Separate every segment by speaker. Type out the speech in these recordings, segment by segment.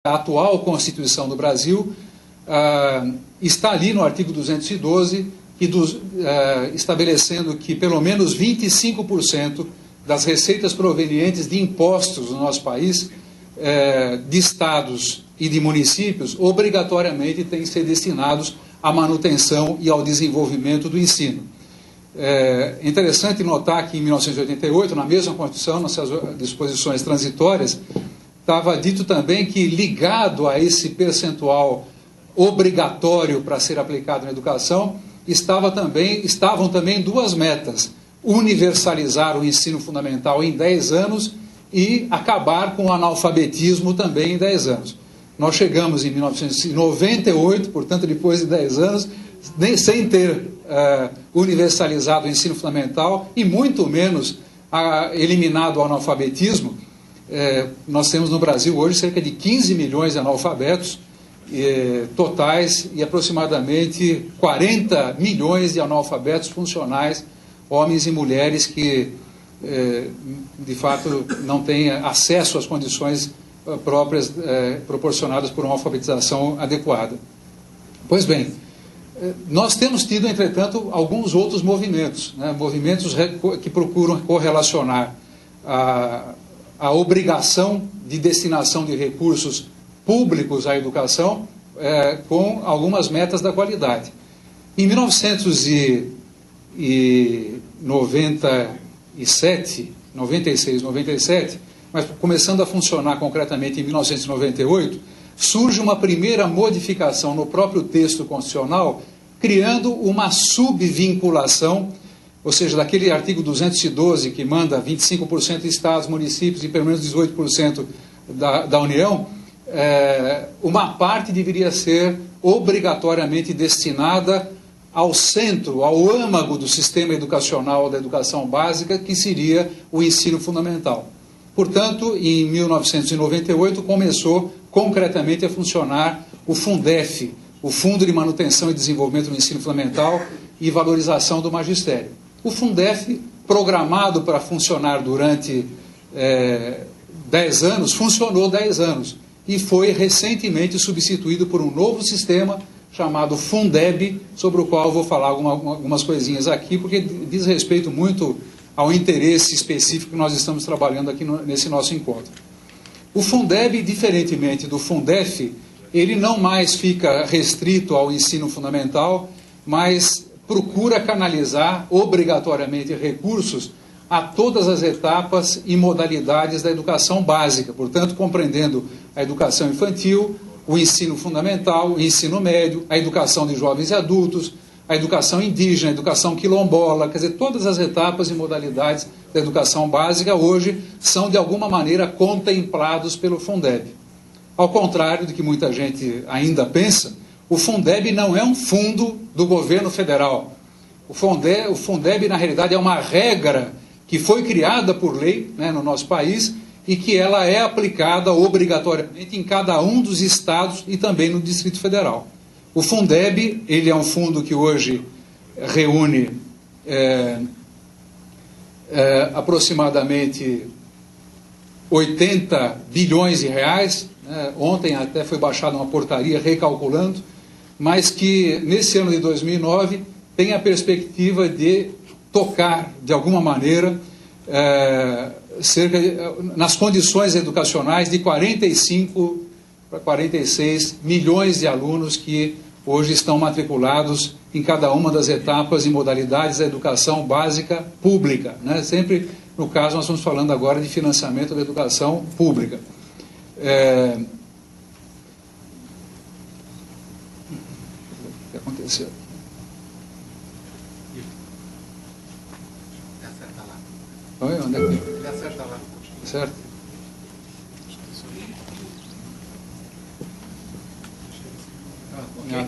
Speaker 1: a atual Constituição do Brasil, está ali no artigo 212, estabelecendo que pelo menos 25% das receitas provenientes de impostos no nosso país, de estados e de municípios, obrigatoriamente têm que ser destinados à manutenção e ao desenvolvimento do ensino. É interessante notar que em 1988, na mesma Constituição, nas suas disposições transitórias, estava dito também que, ligado a esse percentual obrigatório para ser aplicado na educação, estavam também duas metas: universalizar o ensino fundamental em 10 anos e acabar com o analfabetismo também em 10 anos. Nós chegamos em 1998, portanto, depois de 10 anos, sem ter universalizado o ensino fundamental e muito menos eliminado o analfabetismo. Nós temos no Brasil hoje cerca de 15 milhões de analfabetos totais e aproximadamente 40 milhões de analfabetos funcionais, homens e mulheres que, de fato, não têm acesso às condições próprias proporcionadas por uma alfabetização adequada. Pois bem, nós temos tido, entretanto, alguns outros movimentos, movimentos que procuram correlacionar a obrigação de destinação de recursos públicos à educação com algumas metas da qualidade. Em 96, 97, mas começando a funcionar concretamente em 1998, surge uma primeira modificação no próprio texto constitucional, criando uma subvinculação, ou seja, daquele artigo 212 que manda 25% de estados, municípios e pelo menos 18% da União, uma parte deveria ser obrigatoriamente destinada ao centro, ao âmago do sistema educacional da educação básica, que seria o ensino fundamental. Portanto, em 1998, começou concretamente a funcionar o Fundef, o Fundo de Manutenção e Desenvolvimento do Ensino Fundamental e Valorização do Magistério. O Fundef, programado para funcionar durante 10 anos, funcionou 10 anos e foi recentemente substituído por um novo sistema chamado Fundeb, sobre o qual eu vou falar algumas coisinhas aqui, porque diz respeito muito ao interesse específico que nós estamos trabalhando aqui nesse nosso encontro. O Fundeb, diferentemente do Fundef, ele não mais fica restrito ao ensino fundamental, mas procura canalizar obrigatoriamente recursos a todas as etapas e modalidades da educação básica, portanto, compreendendo a educação infantil, o ensino fundamental, o ensino médio, a educação de jovens e adultos, a educação indígena, a educação quilombola, quer dizer, todas as etapas e modalidades da educação básica hoje são, de alguma maneira, contemplados pelo Fundeb. Ao contrário do que muita gente ainda pensa, o Fundeb não é um fundo do governo federal. O Fundeb, na realidade, é uma regra que foi criada por lei, no nosso país, e que ela é aplicada obrigatoriamente em cada um dos estados e também no Distrito Federal. O Fundeb, ele é um fundo que hoje reúne aproximadamente 80 bilhões de reais, ontem até foi baixada uma portaria recalculando, mas que nesse ano de 2009 tem a perspectiva de tocar, de alguma maneira, nas condições educacionais de 45 para 46 milhões de alunos que hoje estão matriculados em cada uma das etapas e modalidades da educação básica pública. Sempre, no caso, nós estamos falando agora de financiamento da educação pública. O que aconteceu? Oi, onde é que tem? Ele acerta lá. Certo?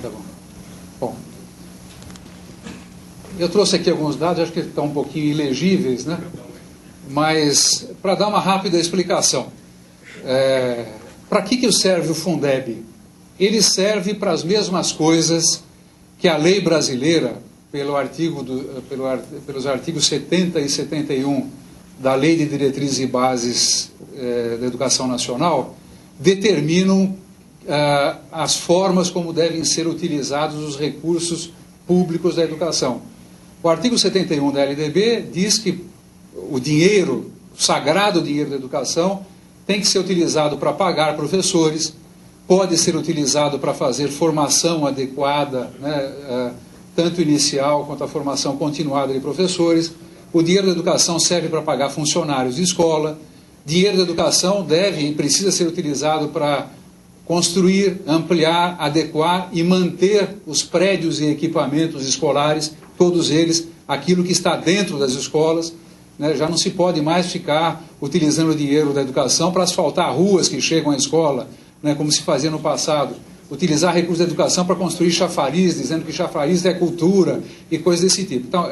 Speaker 1: Tá bom. Bom, eu trouxe aqui alguns dados, acho que estão um pouquinho ilegíveis, mas para dar uma rápida explicação. Para que serve o Fundeb? Ele serve para as mesmas coisas que a lei brasileira, pelos artigos 70 e 71 da Lei de Diretrizes e Bases da Educação Nacional, determinam as formas como devem ser utilizados os recursos públicos da educação. O artigo 71 da LDB diz que o dinheiro, o sagrado dinheiro da educação, tem que ser utilizado para pagar professores, pode ser utilizado para fazer formação adequada, né, tanto inicial quanto a formação continuada de professores. O dinheiro da educação serve para pagar funcionários de escola. Dinheiro da educação deve e precisa ser utilizado para construir, ampliar, adequar e manter os prédios e equipamentos escolares, todos eles, aquilo que está dentro das escolas. Né? Já não se pode mais ficar utilizando o dinheiro da educação para asfaltar ruas que chegam à escola, né, como se fazia no passado. Utilizar recursos da educação para construir chafariz, dizendo que chafariz é cultura e coisas desse tipo. Então,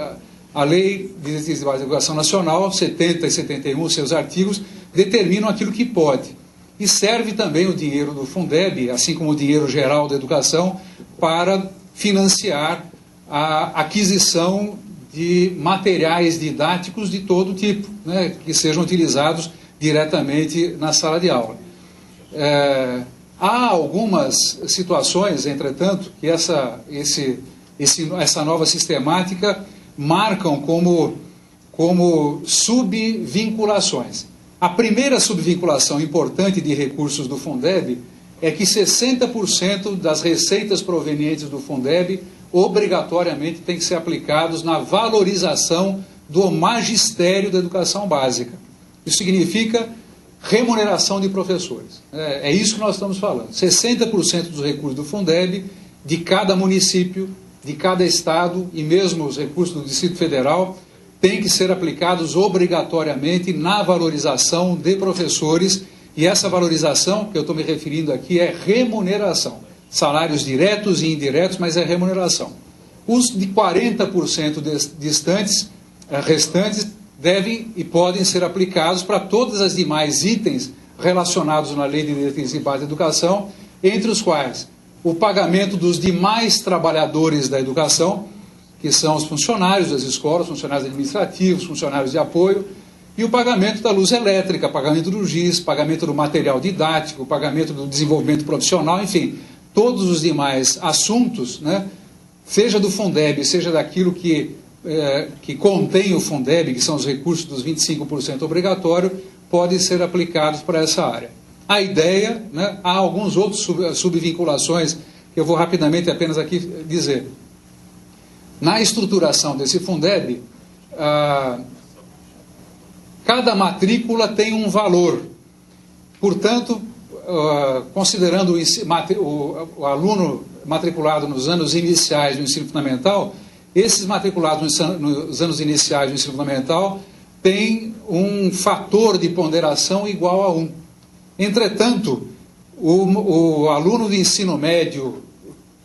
Speaker 1: a Lei de Diretrizes de Educação Nacional, 70 e 71, seus artigos, determinam aquilo que pode. E serve também o dinheiro do Fundeb, assim como o dinheiro geral da educação, para financiar a aquisição de materiais didáticos de todo tipo, né, que sejam utilizados diretamente na sala de aula. Há algumas situações, entretanto, que essa nova sistemática marcam como subvinculações. A primeira subvinculação importante de recursos do Fundeb é que 60% das receitas provenientes do Fundeb obrigatoriamente têm que ser aplicados na valorização do magistério da educação básica. Isso significa remuneração de professores. É isso que nós estamos falando. 60% dos recursos do Fundeb, de cada município, de cada estado e mesmo os recursos do Distrito Federal, têm que ser aplicados obrigatoriamente na valorização de professores, e essa valorização que eu estou me referindo aqui é remuneração. Salários diretos e indiretos, mas é remuneração. Os de 40% restantes devem e podem ser aplicados para todas as demais itens relacionados na Lei de Diretrizes e Bases da Educação, entre os quais o pagamento dos demais trabalhadores da educação, que são os funcionários das escolas, funcionários administrativos, funcionários de apoio, e o pagamento da luz elétrica, pagamento do GIS, pagamento do material didático, pagamento do desenvolvimento profissional, enfim, todos os demais assuntos, né, seja do Fundeb, seja daquilo que contém o Fundeb, que são os recursos dos 25% obrigatório, podem ser aplicados para essa área. A ideia, né, há alguns outros subvinculações que eu vou rapidamente apenas aqui dizer. Na estruturação desse Fundeb, cada matrícula tem um valor. Portanto, considerando o aluno matriculado nos anos iniciais do ensino fundamental, esses matriculados nos anos iniciais do ensino fundamental têm um fator de ponderação igual a 1. Entretanto, o aluno de ensino médio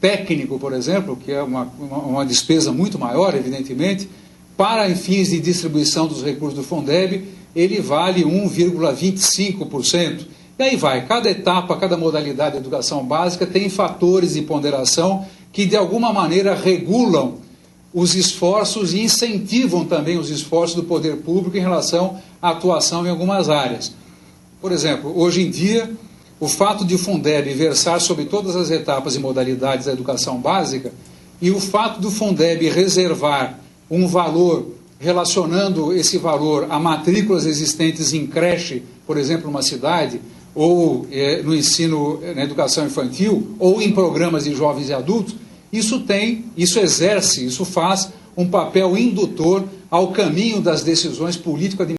Speaker 1: técnico, por exemplo, que é uma despesa muito maior, evidentemente, para fins de distribuição dos recursos do Fundeb, ele vale 1,25%. E aí vai, cada etapa, cada modalidade de educação básica tem fatores de ponderação que, de alguma maneira, regulam os esforços e incentivam também os esforços do poder público em relação à atuação em algumas áreas. Por exemplo, hoje em dia, o fato de o Fundeb versar sobre todas as etapas e modalidades da educação básica e o fato do Fundeb reservar um valor, relacionando esse valor a matrículas existentes em creche, por exemplo, numa cidade, ou no ensino, na educação infantil, ou em programas de jovens e adultos, isso faz um papel indutor ao caminho das decisões político-administrativas